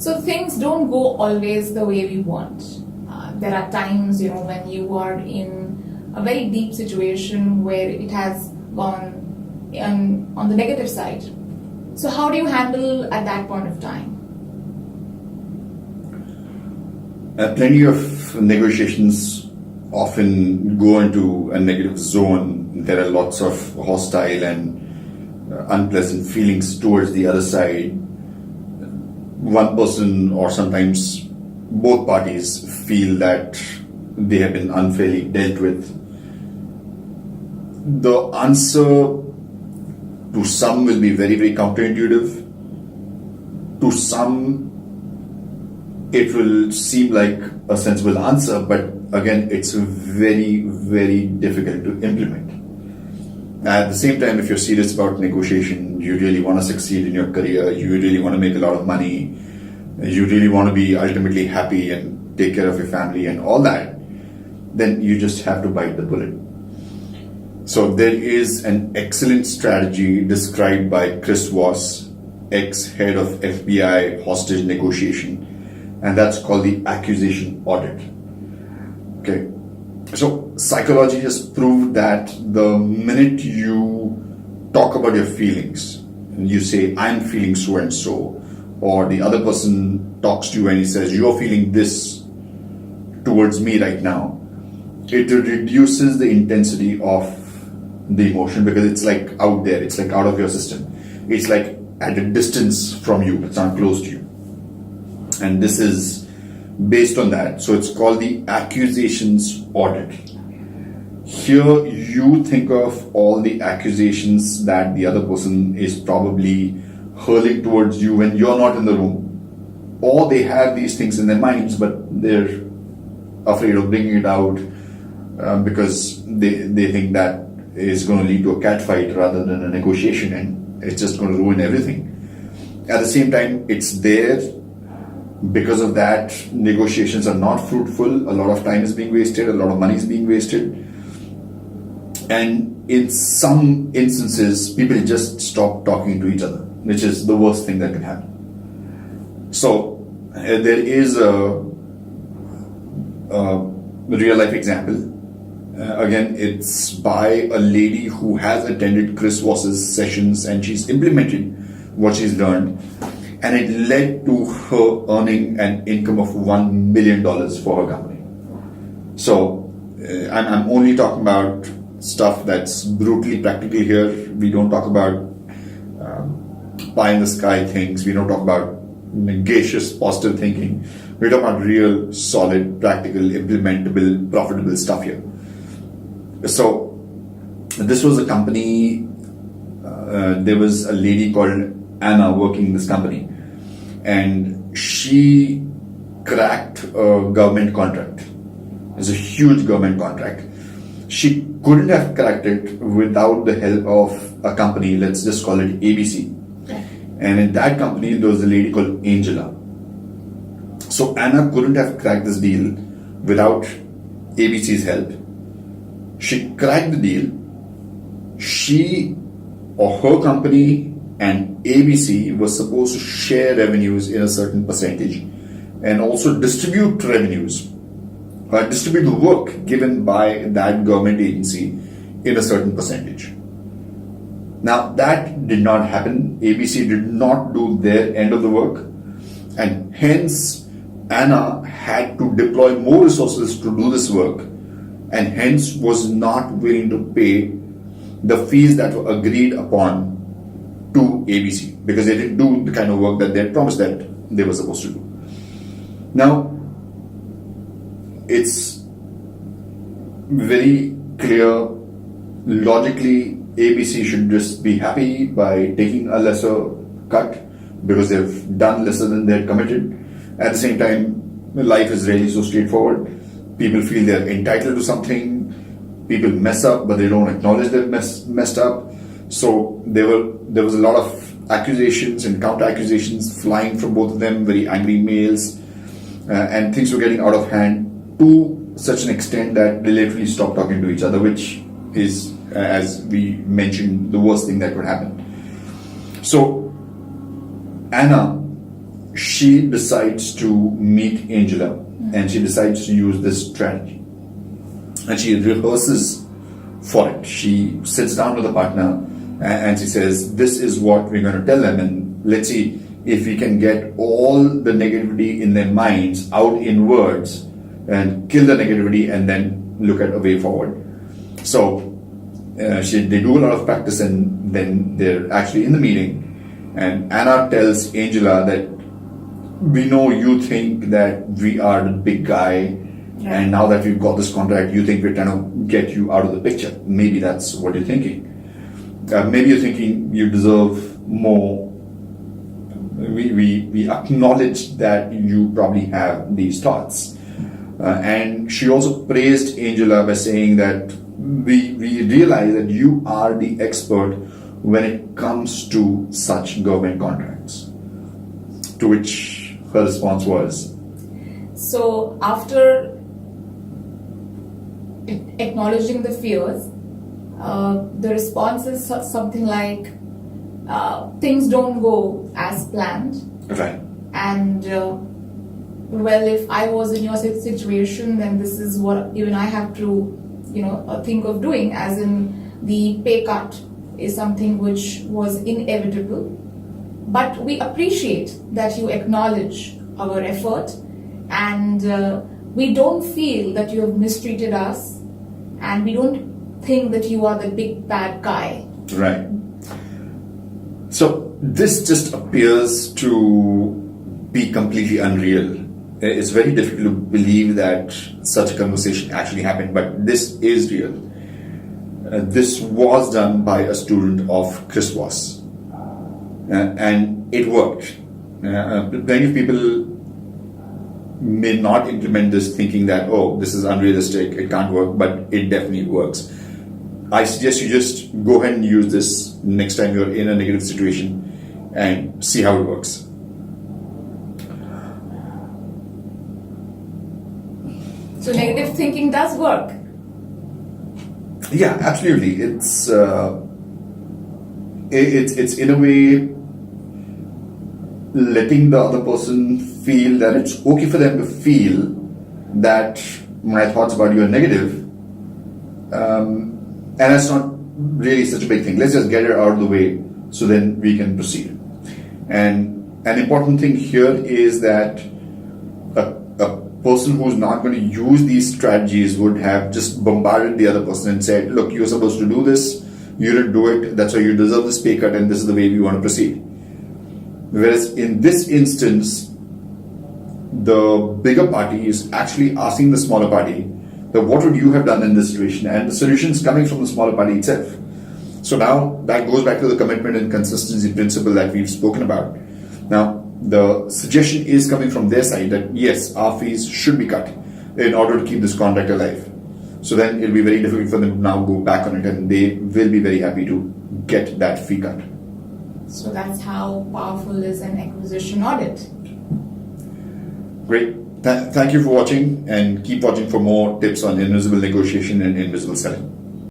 So things don't go always the way we want. There are times, when you are in a very deep situation where it has gone on the negative side. So how do you handle at that point of time? Plenty of negotiations often go into a negative zone. There are lots of hostile and unpleasant feelings towards the other side. One person or sometimes both parties feel that they have been unfairly dealt with. The answer to some will be very, very counterintuitive. To some, it will seem like a sensible answer, but again, it's very, very difficult to implement. At the same time, if you're serious about negotiation, you really want to succeed in your career, you really want to make a lot of money, you really want to be ultimately happy and take care of your family and all that, then you just have to bite the bullet. So there is an excellent strategy described by Chris Voss, ex-head of FBI hostage negotiation, and that's called the Accusation Audit. Okay, so psychology has proved that the minute you talk about your feelings, and you say, I'm feeling so and so, or the other person talks to you and he says, you're feeling this towards me right now, it reduces the intensity of the emotion because it's like out there, it's like out of your system. It's like at a distance from you, it's not close to you. And this is based on that. So it's called the Accusations Audit. Here you think of all the accusations that the other person is probably hurling towards you when you're not in the room. Or they have these things in their minds, but they're afraid of bringing it out because they think that is going to lead to a catfight rather than a negotiation, and it's just going to ruin everything. At the same time, it's there. Because of that, negotiations are not fruitful. A lot of time is being wasted, a lot of money is being wasted. And in some instances, people just stop talking to each other, which is the worst thing that can happen. So there is a real life example. Again, it's by a lady who has attended Chris Voss's sessions and she's implemented what she's learned, and it led to her earning an income of $1 million for her company. So I'm only talking about stuff that's brutally practical here. We don't talk about pie in the sky things. We don't talk about gaseous positive thinking. We talk about real, solid, practical, implementable, profitable stuff here. So this was a company, there was a lady called Anna working in this company, and she cracked a government contract. It's a huge government contract. She couldn't have cracked it without the help of a company, let's just call it ABC. And in that company, there was a lady called Angela. So Anna couldn't have cracked this deal without ABC's help. She cracked the deal. She or her company and ABC was supposed to share revenues in a certain percentage and also distribute revenues, distribute the work given by that government agency in a certain percentage. Now that did not happen. ABC did not do their end of the work, and hence Anna had to deploy more resources to do this work, and hence was not willing to pay the fees that were agreed upon to ABC because they didn't do the kind of work that they had promised that they were supposed to do. Now, it's very clear, logically, ABC should just be happy by taking a lesser cut because they've done lesser than they had committed. At the same time, life is really so straightforward. People feel they're entitled to something. People mess up, but they don't acknowledge they've messed up. So there was a lot of accusations and counter accusations flying from both of them, very angry mails, and things were getting out of hand to such an extent that they literally stopped talking to each other, which is, as we mentioned, the worst thing that could happen. So Anna, she decides to meet Angela and she decides to use this strategy. And she rehearses for it. She sits down with the partner and she says, this is what we're going to tell them, and let's see if we can get all the negativity in their minds out in words and kill the negativity and then look at a way forward. So they do a lot of practice, and then they're actually in the meeting, and Anna tells Angela that we know you think that we are the big guy, and now that we've got this contract, you think we're trying to get you out of the picture. Maybe that's what you're thinking. Maybe you're thinking you deserve more. We acknowledge that you probably have these thoughts. And she also praised Angela by saying that we realize that you are the expert when it comes to such government contracts. To which her response was, so after acknowledging the fears, the response is something like, things don't go as planned. right, And well, if I was in your situation, then this is what even I have to, think of doing, as in the pay cut is something which was inevitable. But we appreciate that you acknowledge our effort, and we don't feel that you have mistreated us, and we don't think that you are the big bad guy. right. So this just appears to be completely unreal. It's very difficult to believe that such a conversation actually happened, but this is real. This was done by a student of Chris Voss, and it worked. Plenty of people may not implement this thinking that, oh, this is unrealistic, it can't work, but it definitely works. I suggest you just go ahead and use this next time you're in a negative situation and see how it works. So negative thinking does work. Yeah, absolutely. It's in a way letting the other person feel that it's okay for them to feel that my thoughts about you are negative. And that's not really such a big thing. Let's just get it out of the way so then we can proceed. And an important thing here is that a person who's not going to use these strategies would have just bombarded the other person and said, look, you're supposed to do this, you didn't do it, that's why you deserve this pay cut, and this is the way we want to proceed. Whereas in this instance, the bigger party is actually asking the smaller party, that what would you have done in this situation, and the solution is coming from the smaller party itself. So now that goes back to the commitment and consistency principle that we've spoken about. Now the suggestion is coming from their side that yes, our fees should be cut in order to keep this contract alive. So then it'll be very difficult for them to now go back on it, and they will be very happy to get that fee cut. So that's how powerful is an acquisition audit. Great. Thank you for watching, and keep watching for more tips on invisible negotiation and invisible selling.